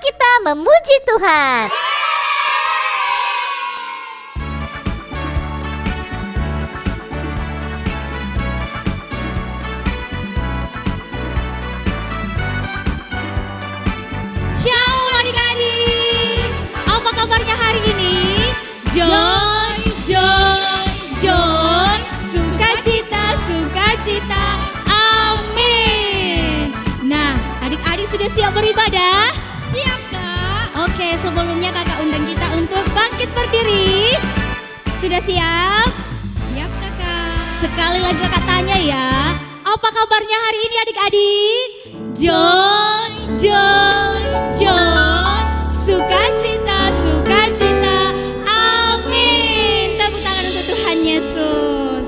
kita memuji Tuhan. Shalom adik-adik, apa kabarnya hari ini? Joy, joy, joy, sukacita, sukacita, amin. Nah, adik-adik sudah siap beribadah? Siap, Kak. Oke, sebelumnya kakak undang kita untuk bangkit berdiri. Sudah siap? Siap, Kakak. Sekali lagi kakak tanya ya, apa kabarnya hari ini adik-adik? Joy, joy, joy, sukacita, sukacita, amin. Tepuk tangan untuk Tuhan Yesus.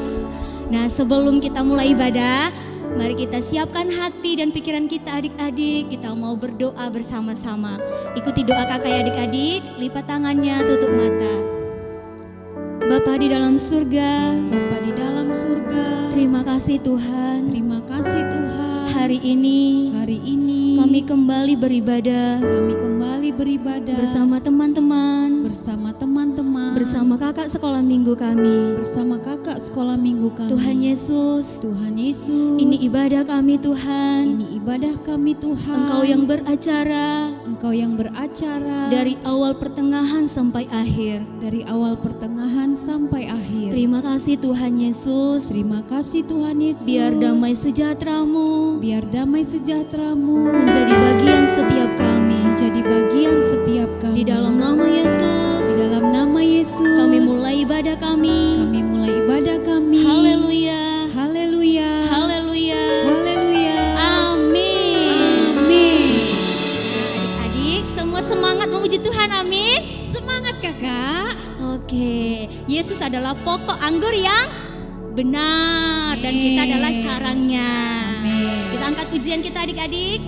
Nah, sebelum kita mulai ibadah, mari kita siapkan hati dan pikiran kita adik-adik. Kita mau berdoa bersama-sama. Ikuti doa kakak ya adik-adik. Lipat tangannya, tutup mata. Bapa di dalam surga, Bapa di dalam surga, terima kasih Tuhan. terima kasih Tuhan. Hari ini Hari ini kami kembali beribadah kami kembali beribadah bersama teman-teman, bersama teman-teman, bersama kakak sekolah minggu kami. bersama kakak sekolah minggu kami. Tuhan Yesus, Tuhan Yesus, ini ibadah kami Tuhan. ini ibadah kami Tuhan. Engkau yang beracara Engkau yang beracara dari awal pertengahan sampai akhir. dari awal pertengahan sampai akhir. Terima kasih Tuhan Yesus. Terima kasih Tuhan Yesus. Biar damai sejahtera-Mu biar damai sejahtera-Mu menjadi bagian setiap kami. menjadi bagian setiap kami. Di dalam nama Yesus, Di dalam nama Yesus kami mulai ibadah kami. Kami mulai ibadah kami. Haleluya, Haleluya. haleluya, Haleluya. amin. Amin. Adik-adik semua semangat memuji Tuhan, amin. Semangat kakak. Oke, Yesus adalah pokok anggur yang benar dan kita Amin. adalah carangnya. Amin. Kita angkat pujian kita adik-adik.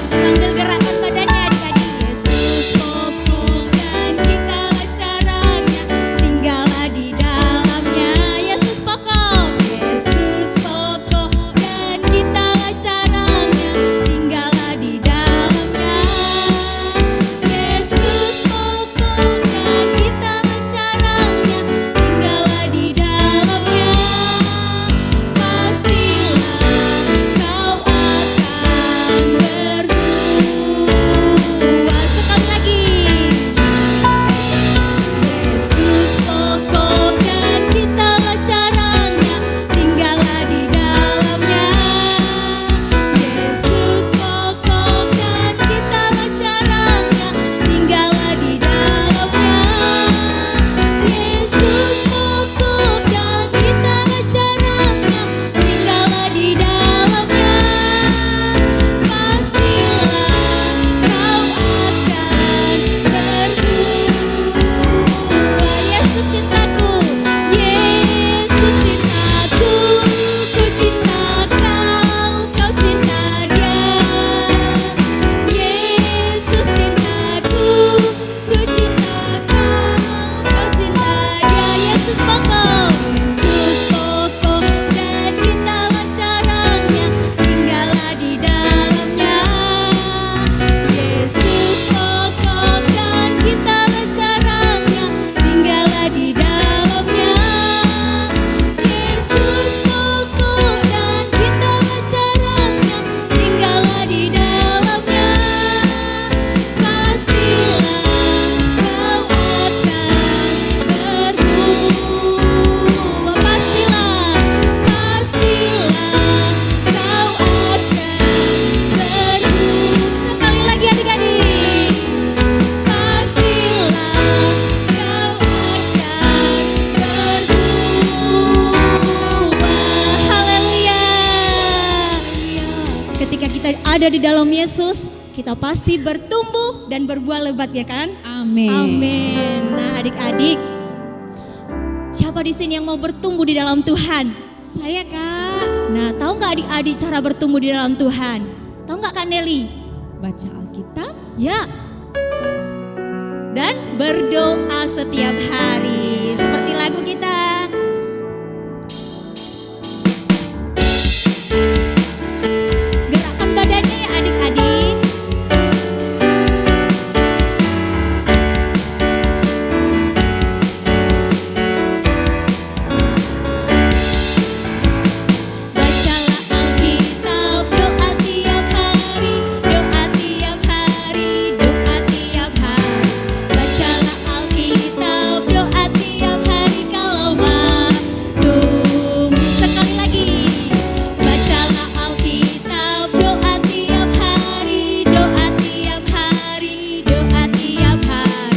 Sambil gerakkan badannya adik-adik. Yesus pokok dan kita caranya, tinggallah di dalamnya. Yesus pokok, Yesus pokok dan kita caranya, tinggallah di dalamnya. Yesus pokok dan kita caranya, tinggallah di dalamnya. Pastilah kau akan berbuah. Sekali lagi. Yesus pokok dan kita caranya, tinggallah di dalamnya. Yesus pokok dan kita caranya, tinggallah di dalamnya. Yesus pokok dan kita caranya, tinggallah di dalamnya. Pastilah kau akan berbuah. Yesus cintaku, Yesus cintaku, ku cinta kau, kau cinta dia. Yesus cintaku, ku cinta kau, kau cinta dia. Yesus pokok, Yesus pokok dan kita caranya, tinggallah di dalamnya. Yesus pokok dan kita caranya, tinggallah di dalamnya. Yesus pokok dan kita caranya, tinggallah di dalamnya. Pastilah kau akan berbuah. Pastilah, pastilah kau akan berbuah. Sekali lagi adik-adik. Pastilah kau akan berbuah. Haleluya. Ketika kita ada di dalam Yesus, kita pasti bertumbuh dan berbuah lebat ya kan? Amin. Amin. Nah adik-adik, siapa di sini yang mau bertumbuh di dalam Tuhan? Saya Kak. Nah, tahu nggak adik-adik cara bertumbuh di dalam Tuhan? Tahu nggak Kak Nelly? Baca Alkitab, Ya. Dan berdoa setiap hari seperti lagu kita. Gerakan badannya ya adik-adik. Bacalah Alkitab, doa tiap hari, doa tiap hari, doa tiap hari. Bacalah Alkitab, doa tiap hari kalau mau sekali lagi. Bacalah Alkitab, doa tiap hari, doa tiap hari, doa tiap hari.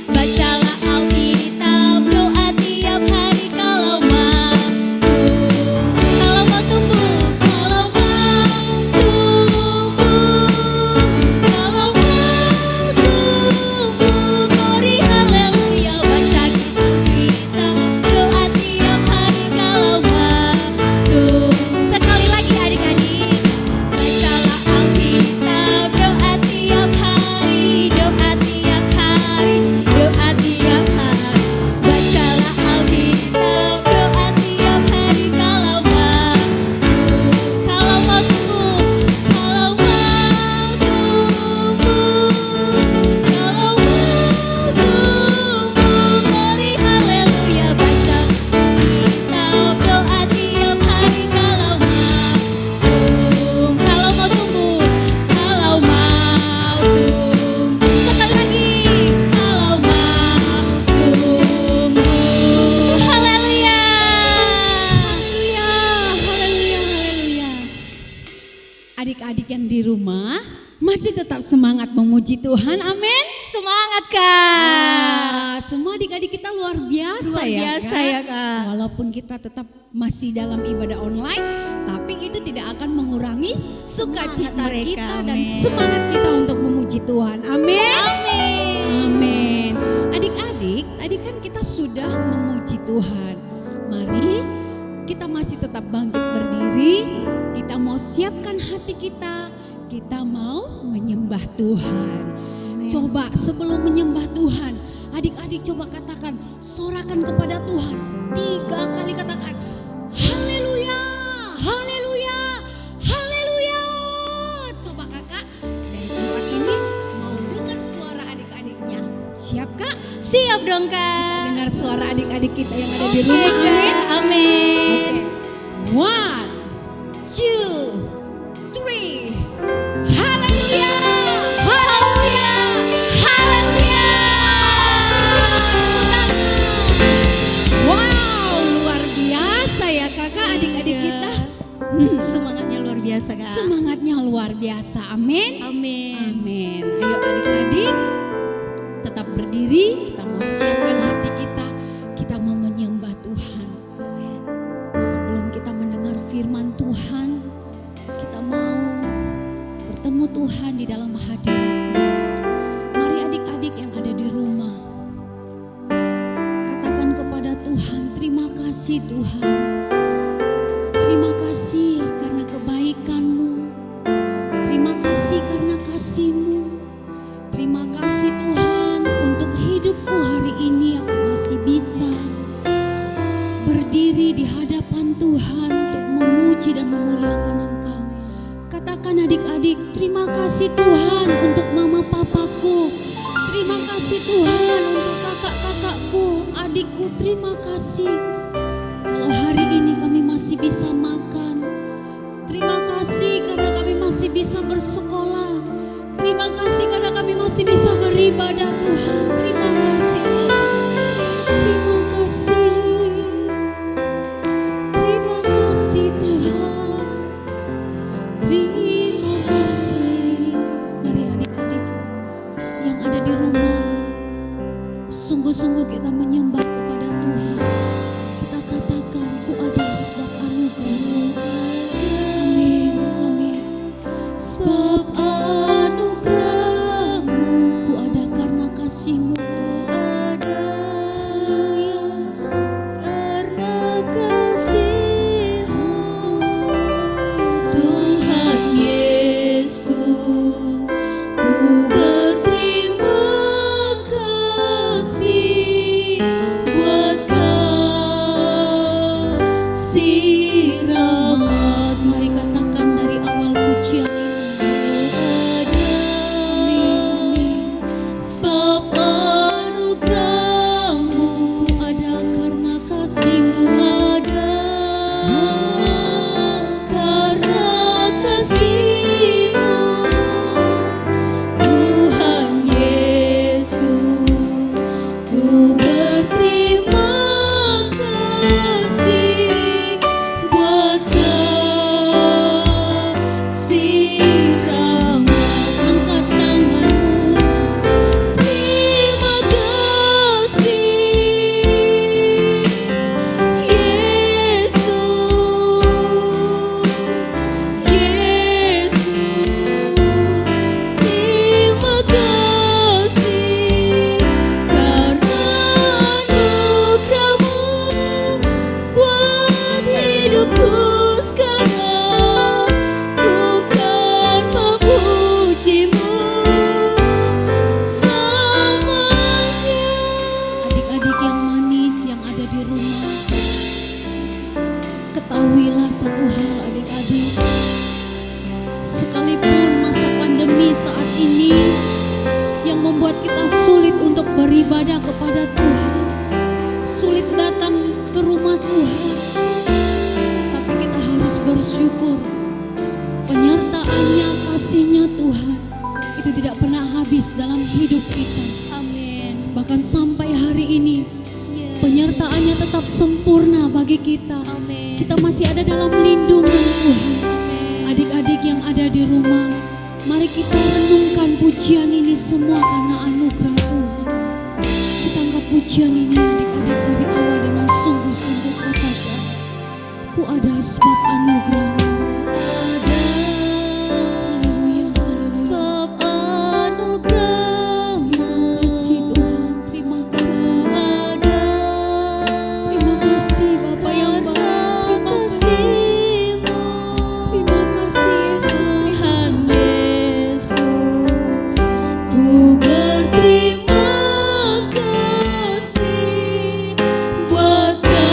Bacalah Alkitab, doa tiap hari kalau mau tumbuh, kalau mau tumbuh, kalau mau tumbuh, glory haleluya. Baca Alkitab, doa tiap hari kalau mau sekali lagi adik-adik. Bacalah Alkitab, doa tiap hari, doa tiap hari, doa tiap hari. Bacalah Alkitab, doa tiap hari kalau mau tumbuh, kalau mau tumbuh, kalau mau tumbuh, glory haleluya. Baca Alkitab, doa tiap hari kalau mau tumbuh, kalau mau tumbuh, kalau mau tumbuh. Sekali lagi, kalau mau tumbuh, haleluya. Haleluya, haleluya, haleluya. Adik-adik yang di rumah masih tetap semangat memuji Tuhan, amin. Semangat Kak. Semua adik-adik kita luar biasa, Luar biasa ya, Kak. Walaupun kita tetap masih dalam ibadah online, tapi itu tidak akan mengurangi sukacita Semangat mereka, kita dan amin. semangat kita untuk memuji Tuhan, amin. Amin. Amin. Adik-adik, tadi kan kita sudah memuji Tuhan. Mari kita masih tetap bangkit berdiri. Kita mau siapkan hati kita. Kita mau menyembah Tuhan. Coba sebelum menyembah Tuhan, adik-adik coba katakan, sorakan kepada Tuhan 3 kali, katakan haleluya, haleluya, haleluya. Coba kakak dari tempat ini mau dengar suara adik-adiknya. Siap kak? Siap dong Kak. Dengar suara adik-adik kita yang ada di rumah, amin. Amin. Oke. 1, 2, 3. Haleluya, haleluya, haleluya. Wow, luar biasa ya kakak, adik-adik kita. Semangatnya luar biasa Kak. Semangatnya luar biasa, amin. Amin. Amin. Ayo adik-adik tetap berdiri, kita mau siapkan hati kita. Kita mau menyembah Tuhan. Sebelum kita mendengar firman Tuhan, kita mau bertemu Tuhan di dalam hadirat-Nya. Mari adik-adik yang ada di rumah, katakan kepada Tuhan, terima kasih Tuhan. Terima kasih karena kebaikan-Mu. Terima kasih karena kasih-Mu. Terima kasih Tuhan untuk hidupku hari ini, aku masih bisa berdiri di hadapan Tuhan untuk memuji dan memuliakan Engkau. Katakan adik-adik, terima kasih Tuhan untuk mama papaku. Terima kasih Tuhan untuk kakak-kakakku, adikku, terima kasih. Kalau hari ini kami masih bisa makan, terima kasih karena kami masih bisa bersekolah. Terima kasih karena kami masih bisa beribadah Tuhan. Terima kasih Bapa. Terima kasih. Terima kasih Tuhan. Terima kasih. Mari adik-adik yang ada di rumah, sungguh-sungguh kita menyembah kepada Tuhan. Kita katakan, ku ada sebab anugerah. Amin, amin. Sebab anugerah-Mu, ku ada karena kasih-Mu. Haleluya, karena kasih-Mu. Tuhan Yesus, ku berterima pujian ini. Amin, amin. Sebab anugerah-Mu ku ada karena kasih-Mu ada. Karena kasih-Mu Tuhan Yesus, ku berterima kasih buat kasih rahmat. Angkat tanganmu, terima kasih Yesus, Yesus, terima kasih karena anugerah-Mu buat hidupku sekarang. Ku kan memuji-Mu selamanya. Adik-adik yang manis yang ada di rumah, ketahuilah satu hal adik-adik, sekalipun masa pandemi saat ini yang membuat kita sulit untuk beribadah kepada Tuhan, sulit datang ke rumah Tuhan, tapi kita harus bersyukur penyertaan-Nya, kasih-Nya Tuhan itu tidak pernah habis dalam hidup kita. Amin. Bahkan sampai hari ini penyertaan-Nya tetap sempurna bagi kita. Amin. Kita masih ada dalam lindungan Tuhan. Adik-adik yang ada di rumah, mari kita renungkan pujian ini semua karena anugerah Tuhan. Kita anggap pujian ini adik-adik dari awal dengan sungguh-sungguh katakan, ku ada sebab anugerah-Mu. Haleluya, haleluya. Sebab anugerah-Mu Terima kasih Tuhan, terima kasih. ada. Terima kasih Bapa yang baik. Terima kasih. Kasih-Mu Terima kasih Yesus. Tuhan Yesus, ku berterima kasih buat kasih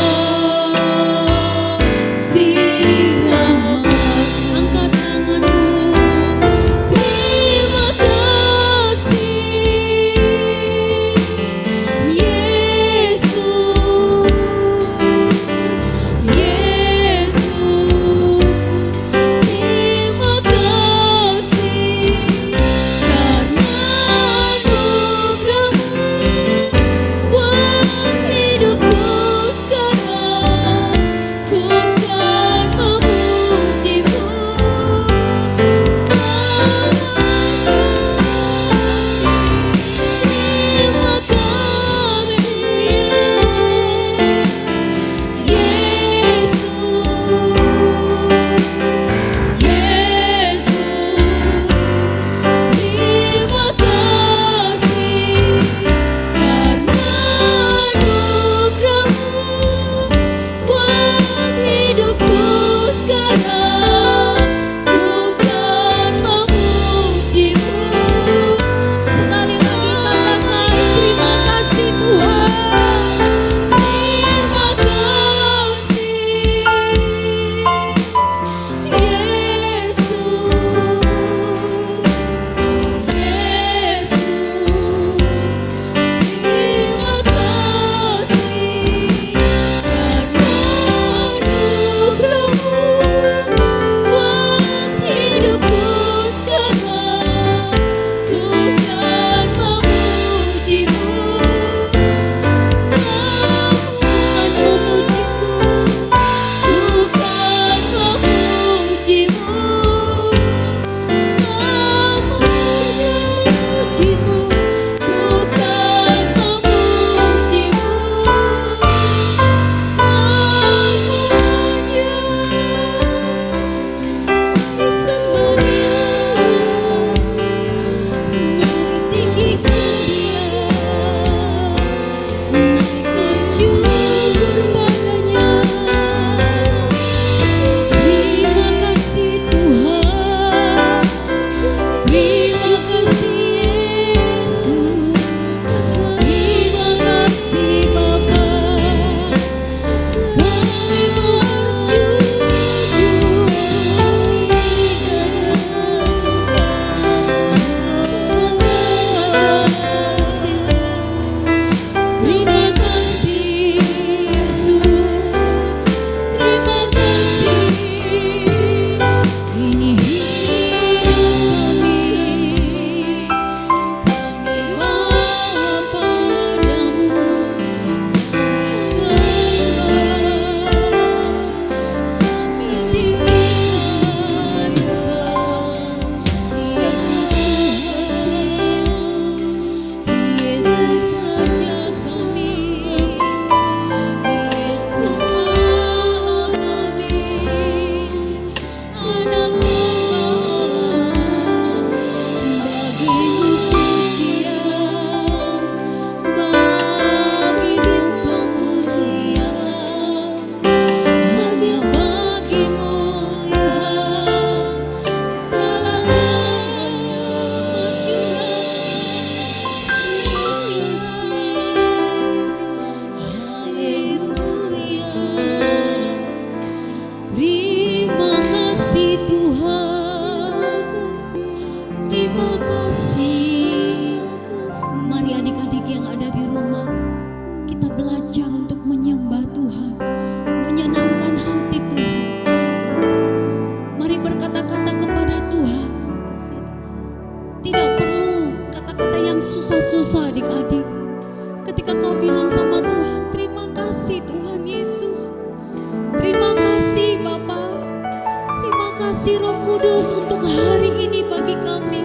bagi kami.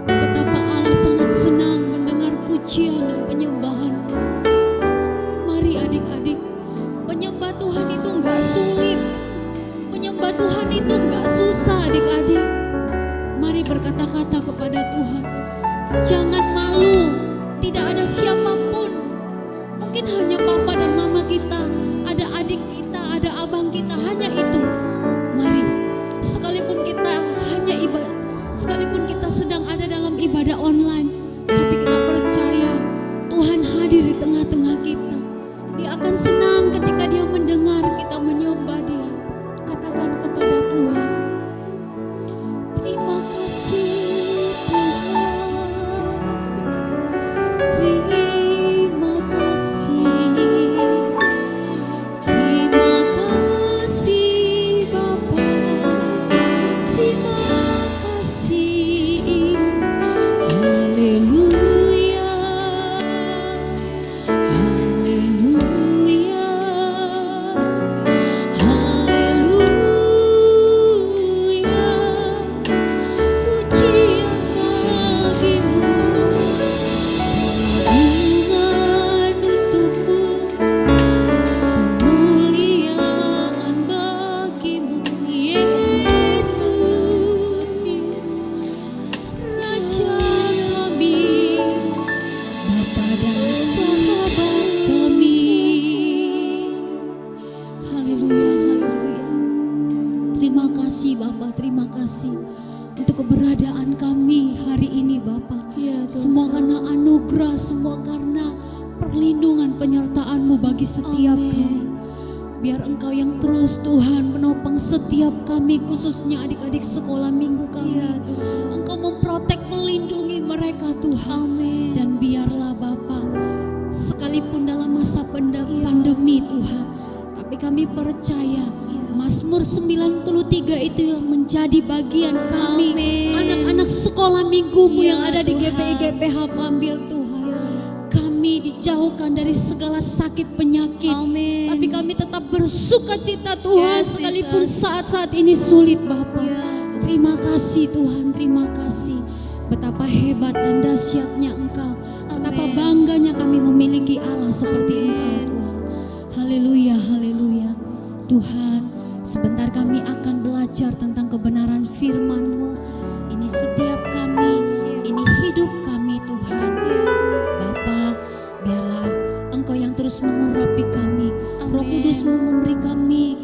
Betapa Allah sangat senang mendengar pujian dan penyembahan. Mari adik-adik, menyembah Tuhan itu enggak sulit. Menyembah Tuhan itu enggak susah adik-adik. Mari berkata-kata kepada Tuhan. Jangan malu, tidak ada siapapun. Mungkin hanya papa dan mama kita, ada adik kita, ada abang kita, hanya itu. Mari, sekalipun kita hanya ibadah, sekalipun kita sedang ada dalam ibadah online, tapi kita percaya Tuhan hadir di tengah-tengah kita. Dia akan senang ketika Dia mendengar kita menyembah Dia. Katakan kepada Tuhan, terima kasih Tuhan, terima kasih, terima kasih Bapa, terima kasih, haleluya, haleluya, haleluya, pujian bagimu, bungan untukmu, kemuliaan bagimu, Yesus, Raja kami, Bapa dan sahabat kami. Haleluya, haleluya. Terima kasih Bapa, terima kasih untuk keberadaan kami hari ini Bapa. Semua karena anugerah, semua karena perlindungan penyertaan-Mu bagi setiap kami. Biar Engkau yang terus Tuhan menopang setiap kami, khususnya adik-adik sekolah minggu kami. Engkau memprotek, melindungi mereka Tuhan. Dan biarlah Bapa, sekalipun dalam masa pandemi Tuhan, tapi kami percaya Mazmur 93 itu yang menjadi bagian kami, anak-anak sekolah minggumu yang ada di GPI GPH Pambil Tuhan. Kami dijauhkan dari segala sakit penyakit, tapi kami tetap bersuka cita Tuhan, sekalipun saat-saat ini sulit Bapa. Terima kasih Tuhan, terima kasih. Betapa hebat dan dahsyatnya Engkau, betapa bangganya kami memiliki Allah seperti Engkau Tuhan. Haleluya, haleluya. Tuhan, sebentar kami akan belajar tentang kebenaran firman-Mu. Ini setiap kami, ini hidup kami Tuhan. Bapa, biarlah Engkau yang terus mengurapi kami. Roh Kudus-Mu memberi kami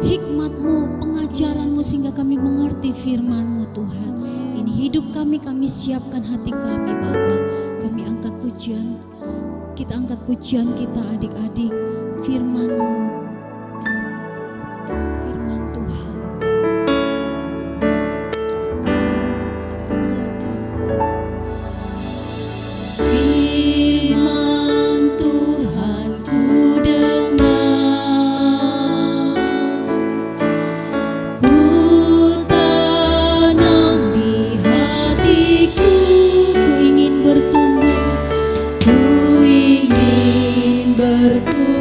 hikmat-Mu, pengajaran-Mu sehingga kami mengerti firman-Mu Tuhan. Ini hidup kami siapkan hati kami Bapa. Kami angkat pujian, kita angkat pujian kita adik-adik. Firman-Mu, firman Tuhan. Firman Tuhan ku dengar, ku tanam di hatiku, ku ingin bertumbuh, ku ingin bertumbuh.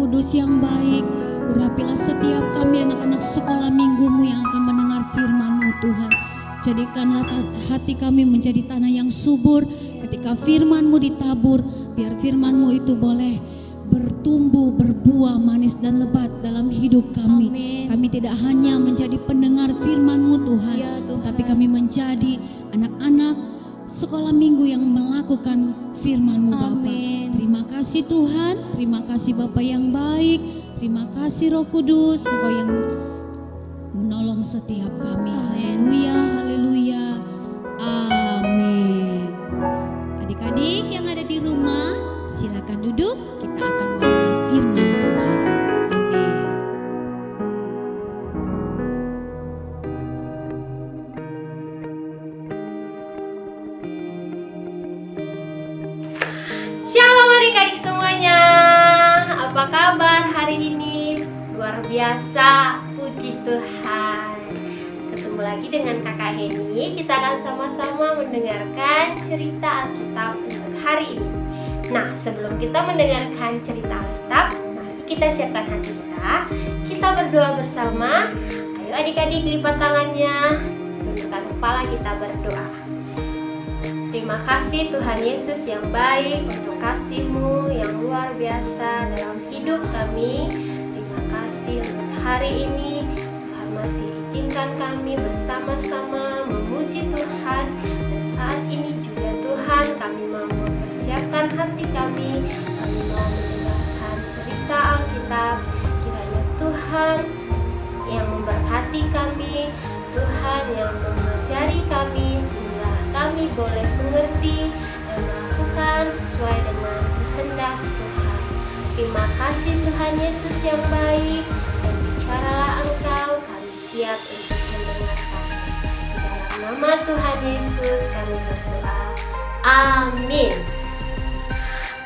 Kudus yang baik, urapilah setiap kami anak-anak sekolah minggumu yang akan mendengar firman-Mu Tuhan. Jadikanlah hati kami menjadi tanah yang subur ketika firman-Mu ditabur, biar firman-Mu itu boleh bertumbuh, berbuah manis dan lebat dalam hidup kami. Amin. Kami tidak hanya menjadi pendengar firman-Mu Tuhan, Ya, Tuhan. tapi kami menjadi anak-anak sekolah minggu yang melakukan firman-Mu Bapa. Amin. Terima kasih Tuhan, terima kasih Bapa yang baik, terima kasih Roh Kudus, Engkau yang menolong setiap kami. Haleluya, haleluya, amin. Adik-adik yang ada di rumah, silakan duduk, kita akan mendengar firman Tuhan. Amin. Shalom adik-adik semuanya. Apa kabar hari ini? Luar biasa, puji Tuhan. Ketemu lagi dengan Kakak Heni. Kita akan sama-sama mendengarkan cerita Alkitab untuk hari ini. Nah, sebelum kita mendengarkan cerita Alkitab, mari kita siapkan hati kita. Kita berdoa bersama. Ayo adik-adik lipat tangannya, tundukkan kepala, kita berdoa. Terima kasih Tuhan Yesus yang baik untuk kasih-Mu yang luar biasa dalam hidup kami. Terima kasih untuk hari ini. Tuhan masih izinkan kami bersama-sama memuji Tuhan. Dan saat ini juga Tuhan, kami mau mempersiapkan hati kami. Kami mau mendengarkan cerita Alkitab. Kiranya Tuhan yang memberkati kami, Tuhan yang mengajari kami, sehingga kami boleh mengerti dan melakukan sesuai dengan kehendak Tuhan. Terima kasih Tuhan Yesus yang baik, dan bicaralah Engkau, kami siap untuk mendengarkan. Di dalam nama Tuhan Yesus kami berdoa, amin.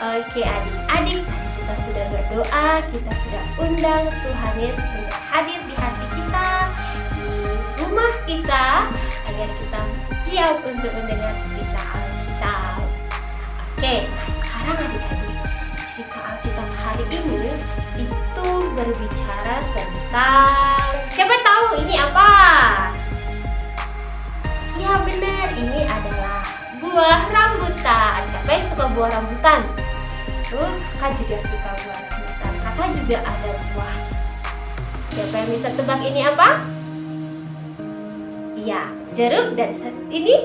Oke adik-adik, kita sudah berdoa, kita sudah undang Tuhan Yesus untuk hadir di hati kita, di rumah kita, agar kita siap untuk mendengar cerita Alkitab. Oke, nah sekarang adik-adik, cerita Alkitab hari ini itu berbicara tentang, siapa tahu ini apa? Ya benar, ini adalah buah rambutan. Siapa yang suka buah rambutan? Tuh, kakak juga suka buah rambutan. Kakak juga ada buah. Siapa yang bisa tebak ini apa? Iya, jeruk. Dan ini,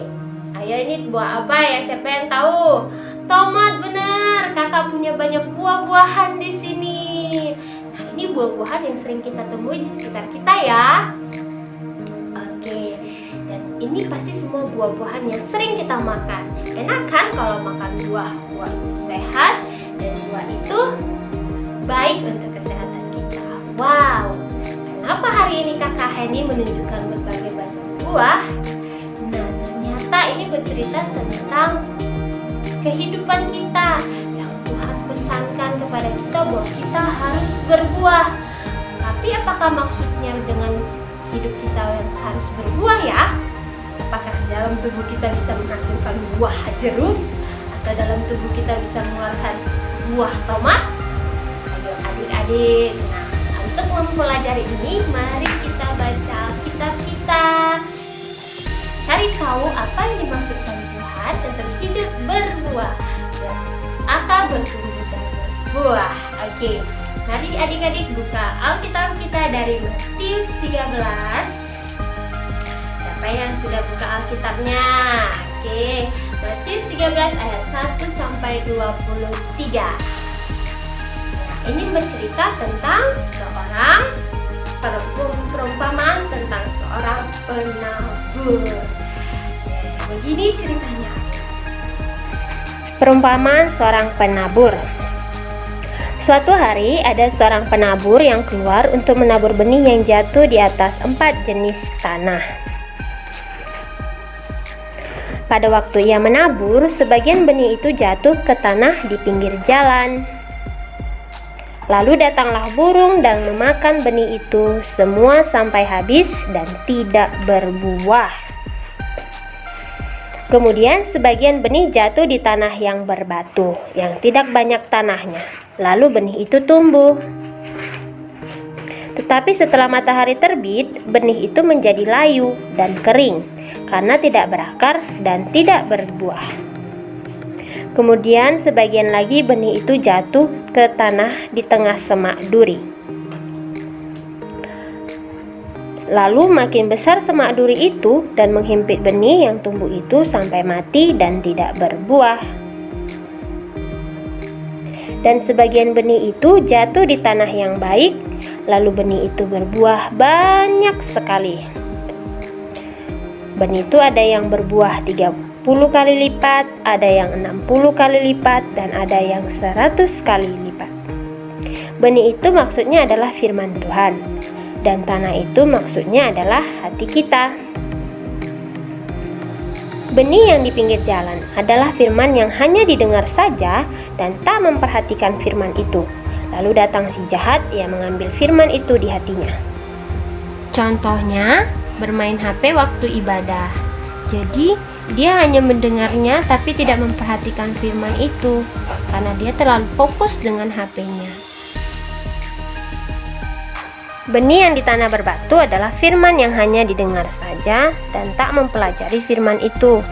ayo ini buah apa ya? Siapa yang tahu? Tomat, benar. Kakak punya banyak buah-buahan di sini. Nah, ini buah-buahan yang sering kita temui di sekitar kita ya. Oke, dan ini pasti semua buah-buahan yang sering kita makan. Enak kan kalau makan buah? Buah itu sehat dan buah itu baik untuk kesehatan kita. Wow, kenapa hari ini Kakak Heni menunjukkan berbagai macam buah? Nah, ternyata ini bercerita tentang kehidupan kita yang Tuhan pesankan kepada kita bahwa kita harus berbuah. Tapi apakah maksudnya dengan hidup kita yang harus berbuah ya? Apakah dalam tubuh kita bisa menghasilkan buah jeruk? Atau dalam tubuh kita bisa mengeluarkan buah tomat? Ayo adik-adik, nah untuk mempelajari ini, mari kita baca Alkitab kita. Cari tahu apa yang dimaksudkan Tuhan untuk hidup berbuah, atau bertumbuh dan berbuah. Oke, mari adik-adik buka Alkitab kita dari Matius 13. Siapa yang sudah buka Alkitabnya? Oke, Matius 13 ayat 1 sampai 23. Nah, ini bercerita tentang seorang perumpamaan tentang seorang penabur. Begini ceritanya. Perumpamaan seorang penabur. Suatu hari ada seorang penabur yang keluar untuk menabur benih yang jatuh di atas 4 jenis tanah. Pada waktu ia menabur, sebagian benih itu jatuh ke tanah di pinggir jalan. Lalu datanglah burung dan memakan benih itu semua sampai habis dan tidak berbuah. Kemudian sebagian benih jatuh di tanah yang berbatu, yang tidak banyak tanahnya. Lalu benih itu tumbuh. Tetapi setelah matahari terbit, benih itu menjadi layu dan kering karena tidak berakar dan tidak berbuah. Kemudian sebagian lagi benih itu jatuh ke tanah di tengah semak duri. Lalu makin besar semak duri itu dan menghimpit benih yang tumbuh itu sampai mati dan tidak berbuah. Dan sebagian benih itu jatuh di tanah yang baik, lalu benih itu berbuah banyak sekali. Benih itu ada yang berbuah 30 kali lipat, ada yang 60 kali lipat, dan ada yang 100 kali lipat. Benih itu maksudnya adalah firman Tuhan, dan tanah itu maksudnya adalah hati kita. Benih yang di pinggir jalan adalah firman yang hanya didengar saja dan tak memperhatikan firman itu. Lalu datang si jahat yang mengambil firman itu di hatinya. Contohnya, bermain HP waktu ibadah. Jadi, dia hanya mendengarnya tapi tidak memperhatikan firman itu karena dia terlalu fokus dengan HP-nya. Benih yang di tanah berbatu adalah firman yang hanya didengar saja dan tak mempelajari firman itu.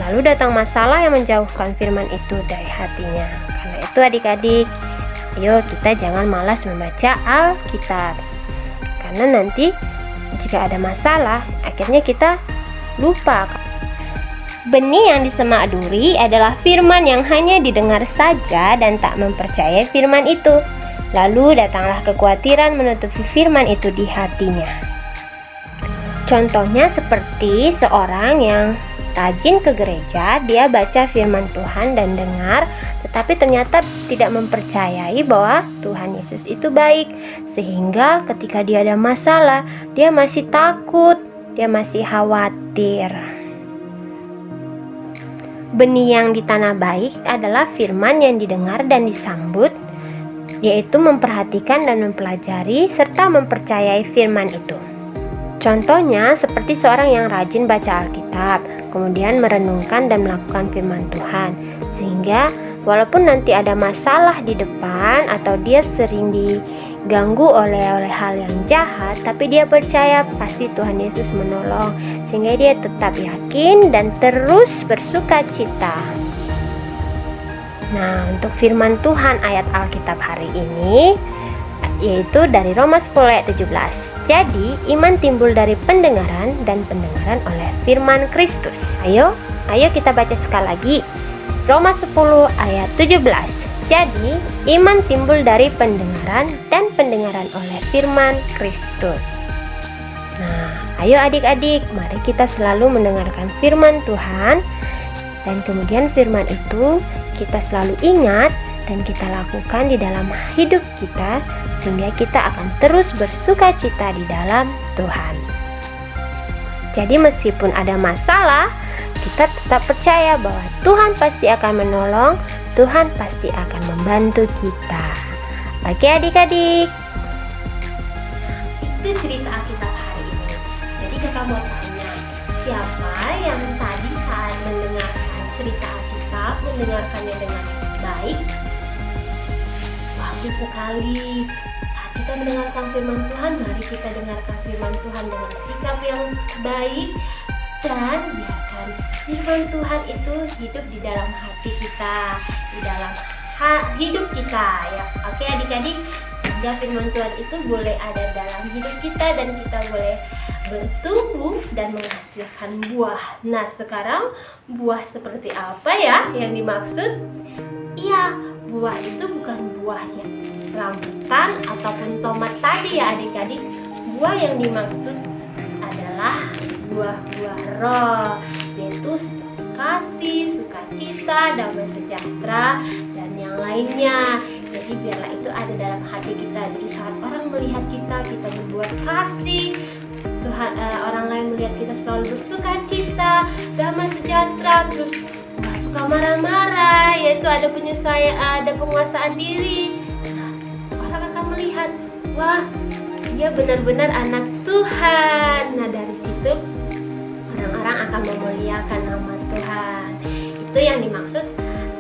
Lalu datang masalah yang menjauhkan firman itu dari hatinya. Karena itu adik-adik, ayo kita jangan malas membaca Alkitab. Karena nanti jika ada masalah, akhirnya kita lupa. Benih yang di semak duri adalah firman yang hanya didengar saja dan tak mempercayai firman itu. Lalu datanglah kekhawatiran menutupi firman itu di hatinya. Contohnya seperti seorang yang rajin ke gereja, dia baca firman Tuhan dan dengar, tetapi ternyata tidak mempercayai bahwa Tuhan Yesus itu baik. Sehingga ketika dia ada masalah, dia masih takut, dia masih khawatir. Benih yang di tanah baik adalah firman yang didengar dan disambut, yaitu memperhatikan dan mempelajari serta mempercayai firman itu. Contohnya seperti seorang yang rajin baca Alkitab, kemudian merenungkan dan melakukan firman Tuhan, sehingga walaupun nanti ada masalah di depan atau dia sering diganggu oleh hal yang jahat, tapi dia percaya pasti Tuhan Yesus menolong, sehingga dia tetap yakin dan terus bersuka cita. Nah, untuk firman Tuhan ayat Alkitab hari ini yaitu dari Roma 10 ayat 17. Jadi, iman timbul dari pendengaran dan pendengaran oleh firman Kristus. Ayo kita baca sekali lagi. Roma 10 ayat 17. Jadi, iman timbul dari pendengaran dan pendengaran oleh firman Kristus. Nah, ayo adik-adik, mari kita selalu mendengarkan firman Tuhan, dan kemudian firman itu kita selalu ingat dan kita lakukan di dalam hidup kita, sehingga kita akan terus bersuka cita di dalam Tuhan. Jadi meskipun ada masalah, kita tetap percaya bahwa Tuhan pasti akan menolong, Tuhan pasti akan membantu kita. Oke adik-adik, itu cerita Alkitab hari ini. Jadi kakak mau tanya, siapa yang tadi saat mendengarkan cerita Alkitab mendengarkannya dengan baik? Bagus sekali. Saat kita mendengarkan firman Tuhan, mari kita dengarkan firman Tuhan dengan sikap yang baik, dan biarkan firman Tuhan itu hidup di dalam hati kita, di dalam hidup kita ya. Oke adik-adik, sehingga firman Tuhan itu boleh ada dalam hidup kita dan kita boleh bertumbuh dan menghasilkan buah. Nah, sekarang buah seperti apa ya yang dimaksud? Iya, buah itu bukan buahnya rambutan ataupun tomat tadi ya adik-adik. Buah yang dimaksud adalah buah-buah roh, yaitu kasih, sukacita, damai sejahtera, dan yang lainnya. Jadi biarlah itu ada dalam hati kita. Jadi saat orang melihat kita berbuat kasih, orang lain melihat kita selalu bersuka cita, damai sejahtera, terus gak suka marah-marah, yaitu ada penyelesaian, ada penguasaan diri. Nah, orang akan melihat, wah, dia benar-benar anak Tuhan. Nah, dari situ orang-orang akan memuliakan nama Tuhan. Itu yang dimaksud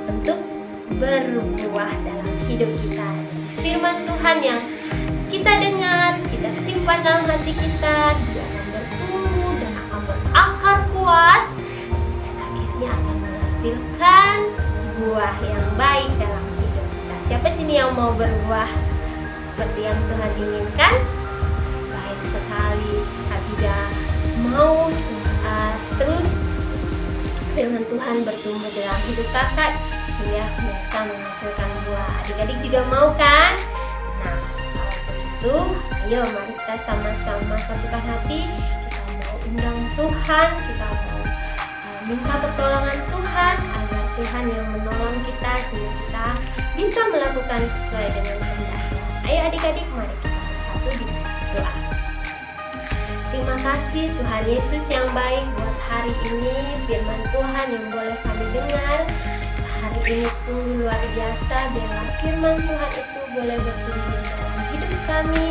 untuk berbuah dalam hidup kita. Firman Tuhan yang kita dengar, kita tersimpan dalam hati kita, dia akan bertumbuh dan akan berakar kuat, dan akhirnya akan menghasilkan buah yang baik dalam hidup kita. Siapa sini yang mau berbuah seperti yang Tuhan inginkan? Baik sekali. Kita tidak mau terus firman Tuhan bertumbuh dalam hidup kakak sehingga bisa menghasilkan buah. Adik-adik juga mau kan? Nah, kalau begitu, ayo mari kita sama-sama satukan hati. Kita mau undang Tuhan, kita mau minta pertolongan Tuhan agar Tuhan yang menolong kita sehingga kita bisa melakukan sesuai dengan kehendaknya. Ayo adik-adik, mari kita bersatu di doa. Terima kasih Tuhan Yesus yang baik buat hari ini, firman Tuhan yang boleh kami dengar. Hari ini sungguh luar biasa, biarlah firman Tuhan itu boleh bertumbuh dalam hidup kami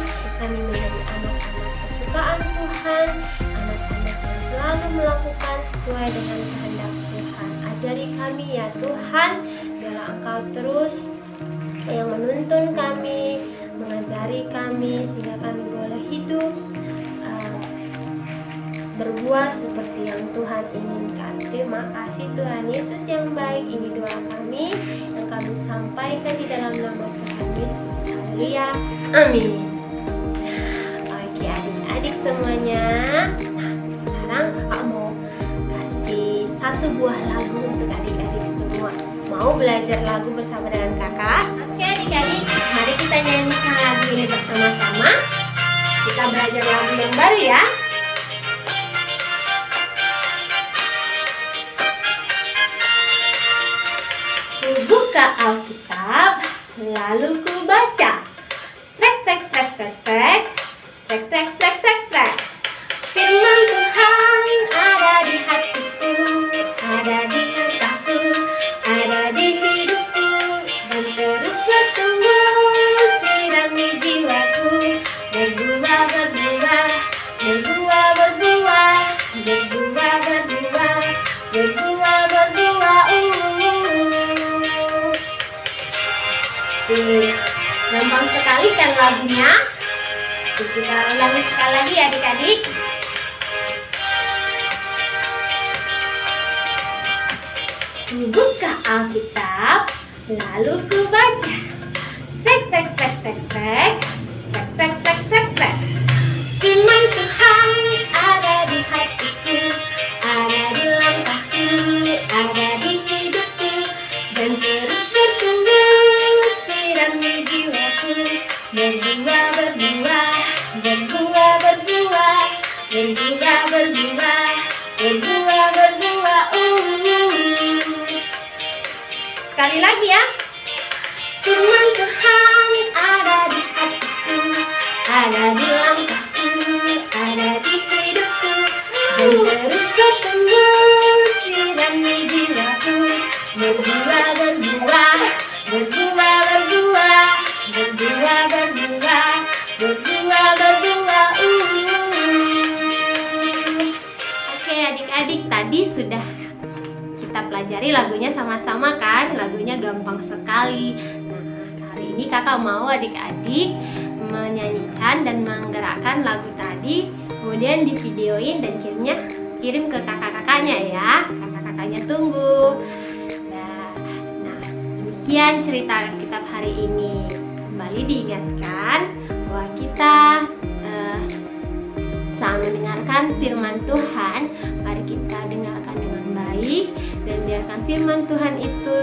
menjadi anak-anak kesukaan Tuhan, anak-anak yang selalu melakukan sesuai dengan kehendak Tuhan. Ajari kami ya Tuhan, biarlah Engkau terus yang menuntun kami, mengajari kami sehingga kami boleh hidup berbuah seperti yang Tuhan inginkan. Terima kasih Tuhan Yesus yang baik. Ini doa kami yang kami sampaikan di dalam nama Tuhan Yesus. Haleluya. Amin. Oke adik-adik semuanya. Nah, sekarang kakak mau kasih satu buah lagu untuk adik-adik semua. Mau belajar lagu bersama dengan kakak? Oke adik-adik, mari kita nyanyikan lagu ini bersama-sama. Kita belajar lagu yang baru ya. Ku buka Alkitab, lalu ku baca. Srek, srek, srek, srek, srek. Srek, srek, srek, srek, srek. Firman Tuhan ada di hatiku, ada di otakku, ada di hidupku, dan terus bertumbuh, sirami jiwaku. Berbuah, berbuah, berbuah, berbuah, berbuah, berbuah, berbuah, berbuah. Gampang sekali kan lagunya? Kita ulangi sekali lagi adik-adik. Ku buka Alkitab, lalu ku baca. Srek, srek, srek, srek, srek. Srek, srek, srek, srek, srek. Firman Tuhan ada di hatiku, ada di langkahku, ada di hidupku, dan terus bertumbuh, sirami jiwaku. Berbuah, berbuah, berbuah, berbuah, berbuah, berbuah, berbuah, berbuah. Sekali lagi ya. Firman Tuhan ada di hatiku, ada di langkahku, ada di hidupku, dan terus bertumbuh, sirami jiwaku. Berbuah, berbuah, berbuah, berbuah, berbuah, berbuah, berbuah, berbuah. Oke adik-adik, tadi sudah kita pelajari lagunya sama-sama kan? Lagunya gampang sekali. Nah, hari ini kakak mau adik-adik menyanyikan dan menggerakkan lagu tadi, kemudian divideoin dan kirim ke kakak-kakaknya ya. Kakak-kakaknya tunggu. Nah, demikian cerita kitab hari ini. Kembali diingatkan bahwa kita saat mendengarkan firman Tuhan, mari kita dengarkan dengan baik dan biarkan firman Tuhan itu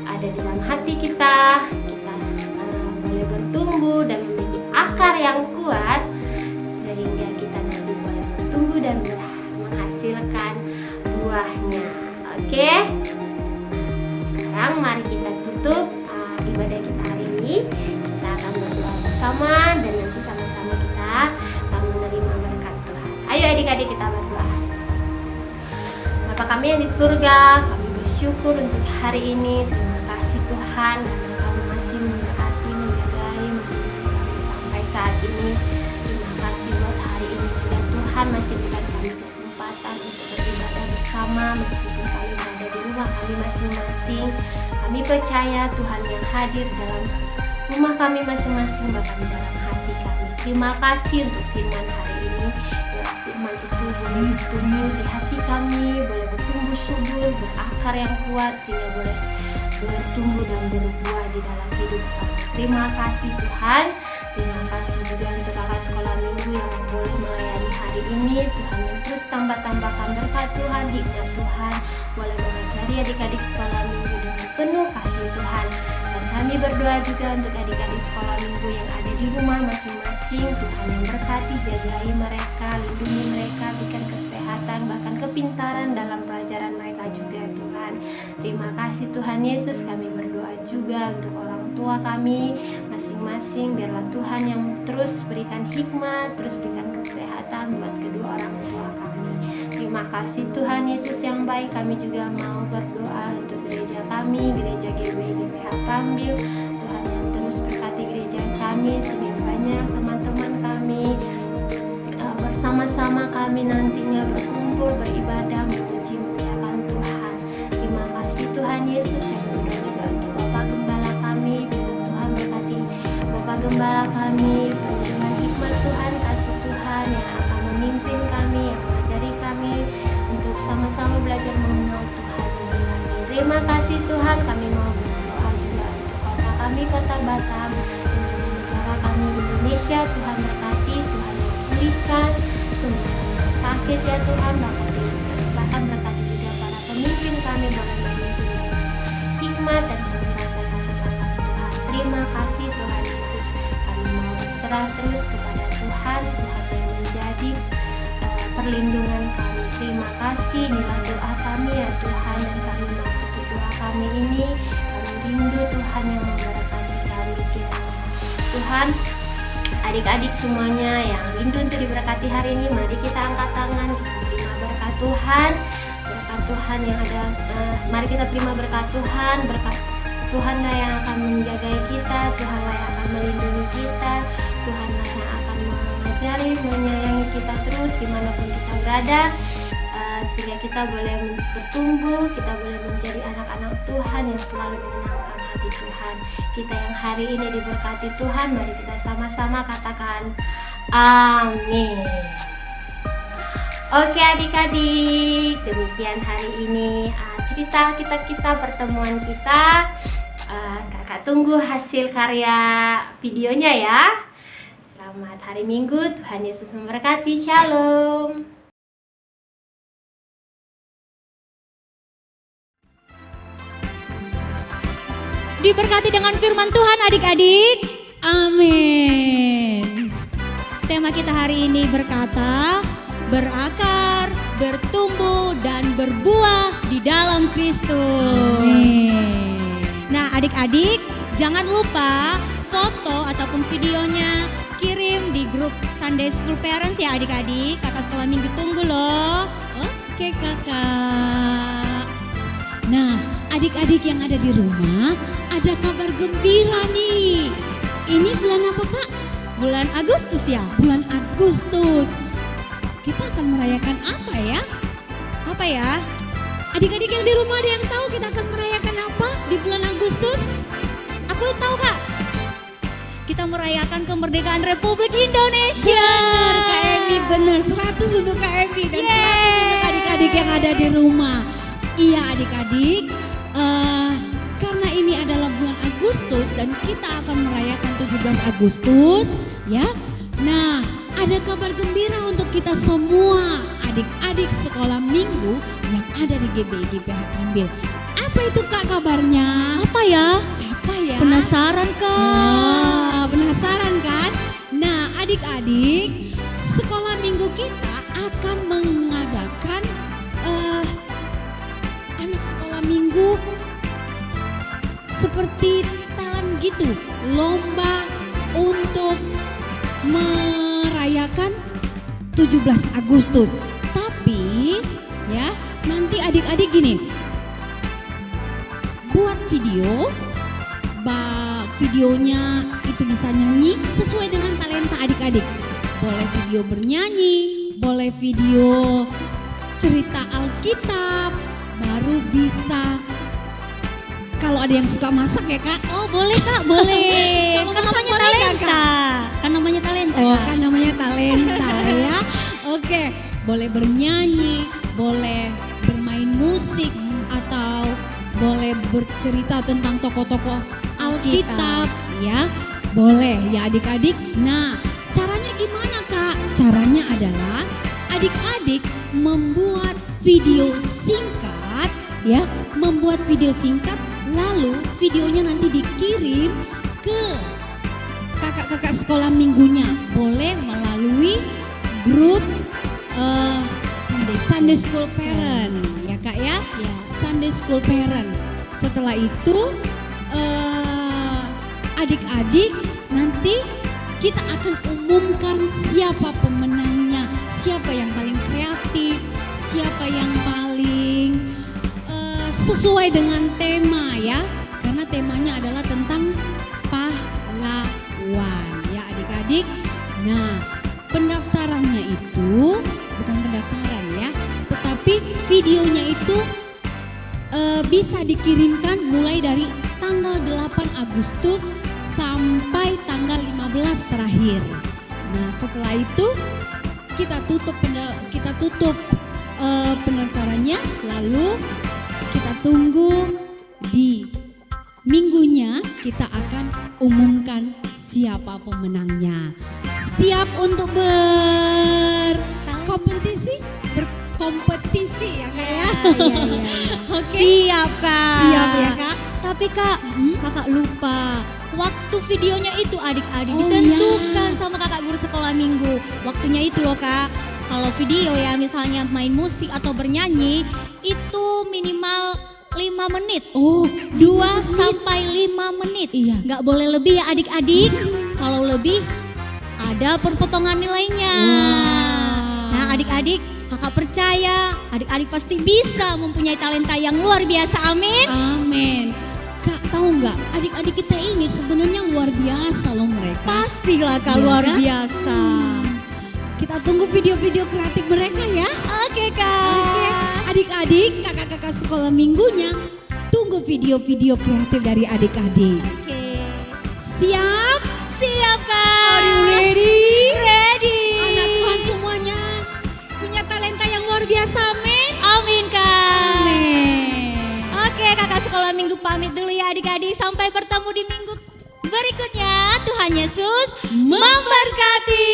ada di dalam hati kita. Kita boleh bertumbuh dan memiliki akar yang kuat sehingga kita nanti boleh bertumbuh dan menghasilkan buahnya. Oke? Sekarang mari kita tutup ibadah kita hari ini. Kita akan berdoa bersama dan nanti sama-sama kita akan menerima berkat Tuhan. Ayo adik-adik kita berdoa. Bapa kami yang di surga, kami bersyukur untuk hari ini. Terima kasih Tuhan karena kami masih memberkati, menjagai, kami sampai saat ini. Terima kasih buat hari ini juga Tuhan masih berikan kami kesempatan untuk beribadah bersama meskipun kami berada di rumah kami masing-masing. Kami percaya Tuhan yang hadir dalam rumah kami masing-masing, bahkan di dalam hati hati kami. Terima kasih untuk firman hari ini. Ya, firman itu boleh bertumbuh di hati kami, boleh bertumbuh subur, berakar yang kuat, sehingga boleh bertumbuh dan berbuah di dalam hidup kami. Terima kasih Tuhan. Terima kasih juga untuk kakak sekolah minggu yang boleh melayani hari ini. Tuhan yang terus tambah-tambahkan berkat Tuhan, hikmat Tuhan, boleh mengajari adik-adik sekolah minggu dengan penuh kasih Tuhan. Dan kami berdoa juga untuk adik-adik sekolah minggu yang ada di rumah masing-masing. Tuhan yang berkati, jagai mereka, lindungi mereka, berikan kesehatan, bahkan kepintaran dalam pelajaran mereka juga Tuhan. Terima kasih Tuhan Yesus. Kami berdoa juga untuk orang tua kami masing-masing. Biarlah Tuhan yang terus berikan hikmat, terus berikan kesehatan buat kedua orang tua kami. Terima kasih Tuhan Yesus yang baik. Kami juga mau berdoa untuk gereja kami, gereja GBI GPH Pambil. Tuhan yang terus berkati gereja kami, sehingga banyak teman-teman kami bersama-sama kami nantinya berkumpul, beribadah, memuji muliakan Tuhan. Terima kasih Tuhan Yesus. Yang berdoa juga untuk Bapak Gembala kami. Tuhan berkati Bapak Gembala kami dengan hikmat Tuhan, kasih Tuhan yang akan memimpin kami, yang mengajari kami untuk sama-sama belajar mengenal Tuhan lebih lagi. Terima kasih Tuhan. Kami mau berdoa juga untuk kota kami, Kota Batam, dan juga negara kami Indonesia. Tuhan berkati, Tuhan yang pulihkan semua sakit ya Tuhan, bahkan berkati juga para pemimpin kami, boleh memimpin hikmat dan mengurasakan kekuatan Tuhan. Terima kasih Tuhan Yesus. Kami mau berserah terus kepada Tuhan, Tuhan yang menjadi perlindungan kami. Terima kasih. Inilah doa kami ya Tuhan, dan kami mau doa kami ini, kami rindu Tuhan yang memberkati kami kiranya. Tuhan, adik-adik semuanya yang rindu untuk diberkati hari ini, mari kita angkat tangan, kita terima berkat Tuhan yang ada. Mari kita terima berkat Tuhan Tuhanlah yang akan menjaga kita, Tuhanlah yang akan melindungi kita, Tuhanlah yang akan mengajari, menyayangi kita terus dimanapun kita berada, sehingga kita boleh bertumbuh, kita boleh menjadi anak-anak Tuhan yang selalu menyenangkan hati Tuhan. Kita yang hari ini diberkati Tuhan, mari kita sama-sama katakan amin. Oke adik-adik, demikian hari ini cerita kita pertemuan kita. Kakak tunggu hasil karya videonya ya. Selamat hari Minggu, Tuhan Yesus memberkati. Shalom. Diberkati dengan firman Tuhan adik-adik. Amin. Tema kita hari ini berkata, berakar, bertumbuh, dan berbuah di dalam Kristus. Amin. Nah adik-adik, jangan lupa foto ataupun videonya kirim di grup Sunday School Parents ya adik-adik. Kakak sekolah minggu tunggu loh. Oke kakak. Nah adik-adik yang ada di rumah, ada kabar gembira nih. Ini bulan apa kak? Bulan Agustus ya? Bulan Agustus. Kita akan merayakan apa ya? Apa ya? Adik-adik yang di rumah ada yang tahu kita akan merayakan apa di bulan Agustus? Aku tahu kak. Kita merayakan kemerdekaan Republik Indonesia. Benar Kak Emi, benar. 100 untuk Kak Emi dan 100 untuk adik-adik yang ada di rumah. Iya adik-adik, karena ini adalah bulan Agustus dan kita akan merayakan 17 Agustus ya. Nah ada kabar gembira untuk kita semua adik-adik sekolah minggu yang ada di GBI GPH Pambil. Apa itu kak kabarnya? Apa ya? Penasaran kak? Penasaran kan? Nah adik-adik sekolah minggu kita akan mengadakan anak sekolah minggu seperti talent gitu, lomba untuk merayakan 17 Agustus. Tapi ya nanti adik-adik gini, buat videonya itu bisa nyanyi sesuai dengan talenta adik-adik. Boleh video bernyanyi, boleh video cerita Alkitab, baru bisa kalau ada yang suka masak ya Kak. Oh boleh Kak, boleh. Kalau Kan masak namanya boleh nggak, talenta. Kan namanya talenta. Oh Kak. kan namanya talenta ya. Oke, boleh bernyanyi, boleh bermain musik, atau boleh bercerita tentang tokoh-tokoh Alkitab ya. Boleh ya adik-adik. Nah, caranya gimana Kak? Caranya adalah adik-adik membuat video singkat ya, membuat video singkat lalu videonya nanti dikirim ke kakak-kakak sekolah minggunya. Boleh melalui grup Sunday School Parent ya Kak ya. Sunday School Parent. Setelah itu adik-adik nanti kita akan umumkan siapa pemenangnya, siapa yang paling kreatif, siapa yang paling sesuai dengan tema ya. Karena temanya adalah tentang pahlawan ya adik-adik. Nah, pendaftarannya itu bukan pendaftaran ya, tetapi videonya itu bisa dikirimkan mulai dari tanggal 8 Agustus sampai tanggal 15 terakhir. Nah, setelah itu kita tutup pendaftarannya, lalu kita tunggu di minggunya kita akan umumkan siapa pemenangnya. Siap untuk berkompetisi ya Kak ya? Iya. Oke. Siap Kak. Siap ya Kak? Tapi Kak, Kakak lupa. Waktu videonya itu adik-adik Oh, ditentukan iya. sama kakak guru sekolah minggu. Waktunya itu loh Kak. Kalau video ya misalnya main musik atau bernyanyi itu minimal 5 menit. Oh, 2 sampai 5 menit. Iya. Nggak boleh lebih ya adik-adik. Kalau lebih ada perpotongan nilainya. Wow. Nah adik-adik, kakak percaya adik-adik pasti bisa mempunyai talenta yang luar biasa. Amin. Amin. Kak tahu nggak, adik-adik kita ini sebenarnya luar biasa loh mereka. Pastilah Kak, Iya luar kan? biasa. Kita tunggu video-video kreatif mereka ya. Oke Kak. Oke, adik-adik, kakak-kakak sekolah minggunya, tunggu video-video kreatif dari adik-adik. Oke. Siap? Siap Kak. Are you ready? Ready. Anak Tuhan semuanya punya talenta yang luar biasa, amin. Amin Kak. Amin. Oke kakak sekolah minggu pamit dulu ya adik-adik. Sampai bertemu di minggu berikutnya. Tuhan Yesus memberkati.